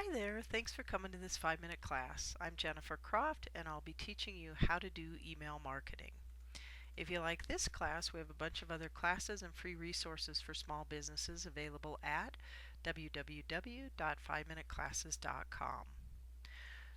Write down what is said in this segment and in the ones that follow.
Hi there, thanks for coming to this 5-minute class. I'm Jennifer Croft and I'll be teaching you how to do email marketing. If you like this class, we have a bunch of other classes and free resources for small businesses available at www.5minuteclasses.com.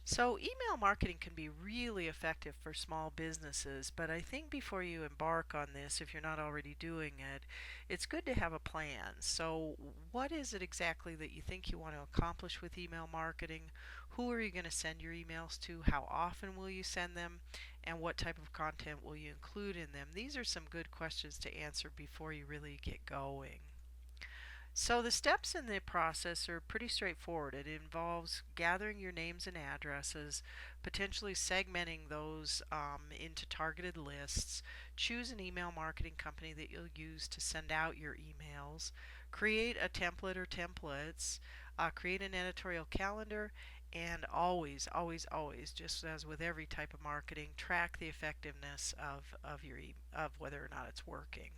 So email marketing can be really effective for small businesses, but I think before you embark on this, if you're not already doing it, it's good to have a plan. So what is it exactly that you think you want to accomplish with email marketing? Who are you going to send your emails to? How often will you send them? And what type of content will you include in them? These are some good questions to answer before you really get going. So the steps in the process are pretty straightforward. It involves gathering your names and addresses, potentially segmenting those into targeted lists, choose an email marketing company that you'll use to send out your emails, create a template or templates, create an editorial calendar, and always, just as with every type of marketing, track the effectiveness of whether or not it's working.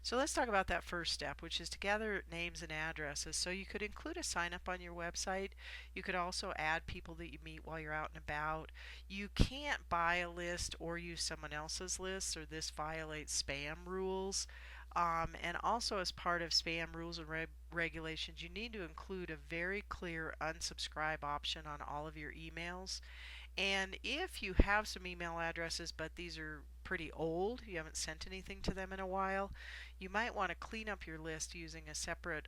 So let's talk about that first step, which is to gather names and addresses. So you could include a sign up on your website. You could also add people that you meet while you're out and about. You can't buy a list or use someone else's list, or this violates spam rules. And also, as part of spam rules and regulations, you need to include a very clear unsubscribe option on all of your emails. And if you have some email addresses, but these are pretty old, you haven't sent anything to them in a while, you might want to clean up your list using a separate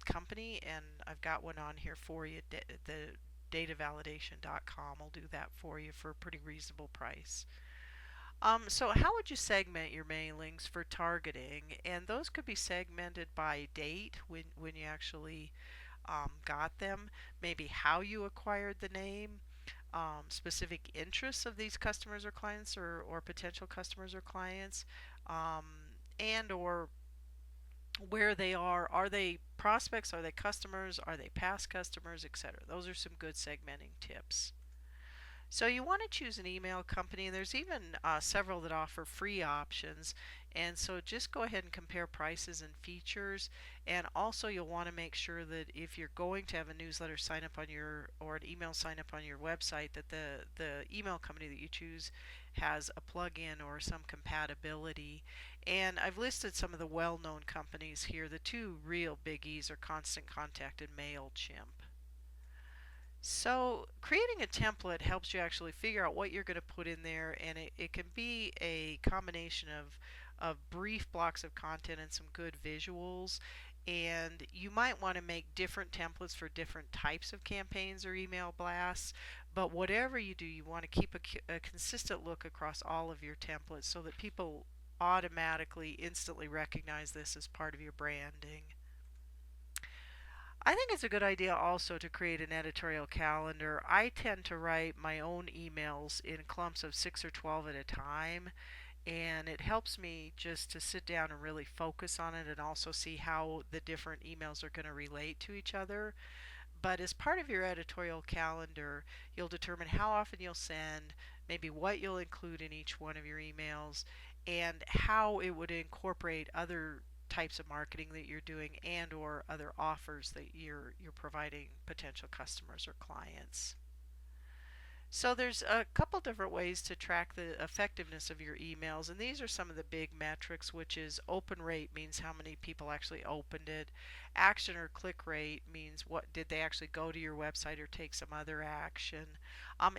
company. And I've got one on here for you. The datavalidation.com will do that for you for a pretty reasonable price. So how would you segment your mailings for targeting? And those could be segmented by date when you actually got them, maybe how you acquired the name, specific interests of these customers or clients or potential customers or clients, and or where they are. Are they prospects? Are they customers? Are they past customers, etc.? Those are some good segmenting tips. So you want to choose an email company. There's even several that offer free options. And so just go ahead and compare prices and features. And also you'll want to make sure that if you're going to have a newsletter sign up on your or an email sign up on your website, that the email company that you choose has a plugin or some compatibility. And I've listed some of the well-known companies here. The two real biggies are Constant Contact and MailChimp. So creating a template helps you actually figure out what you're going to put in there, and it can be a combination of brief blocks of content and some good visuals. And you might want to make different templates for different types of campaigns or email blasts, but whatever you do, you want to keep a consistent look across all of your templates so that people automatically, instantly recognize this as part of your branding. I think it's a good idea also to create an editorial calendar. I tend to write my own emails in clumps of 6 or 12 at a time, and it helps me just to sit down and really focus on it and also see how the different emails are going to relate to each other. But as part of your editorial calendar, you'll determine how often you'll send, maybe what you'll include in each one of your emails, and how it would incorporate other types of marketing that you're doing and or other offers that you're providing potential customers or clients. So there's a couple different ways to track the effectiveness of your emails, and these are some of the big metrics, which is open rate means how many people actually opened it. Action or click rate means what did they actually go to your website or take some other action.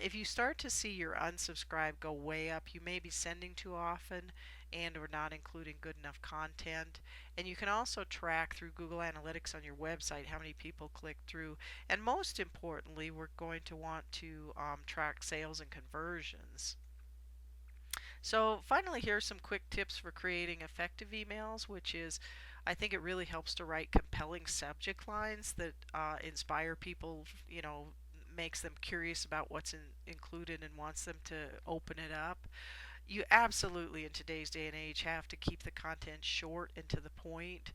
If you start to see your unsubscribe go way up, you may be sending too often and or not including good enough content. And you can also track through Google Analytics on your website how many people click through. And most importantly, we're going to want to track sales and conversions. So finally, here are some quick tips for creating effective emails, which is I think it really helps to write compelling subject lines that inspire people, makes them curious about what's included and wants them to open it up. You absolutely, in today's day and age, have to keep the content short and to the point.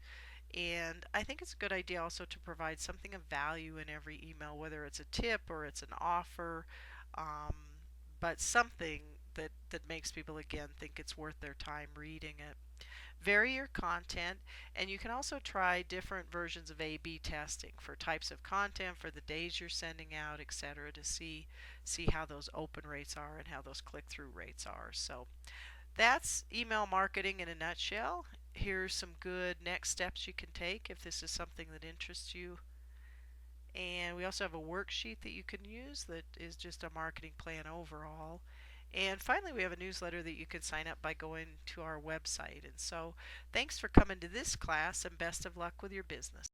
And I think it's a good idea also to provide something of value in every email, whether it's a tip or it's an offer, um, but something that makes people again think it's worth their time reading it. Vary your content, and you can also try different versions of A/B testing for types of content, for the days you're sending out, etc., to see how those open rates are and how those click-through rates are. So that's email marketing in a nutshell. Here's some good next steps you can take if this is something that interests you. And we also have a worksheet that you can use that is just a marketing plan overall. And finally, we have a newsletter that you can sign up by going to our website. And so, thanks for coming to this class, and best of luck with your business.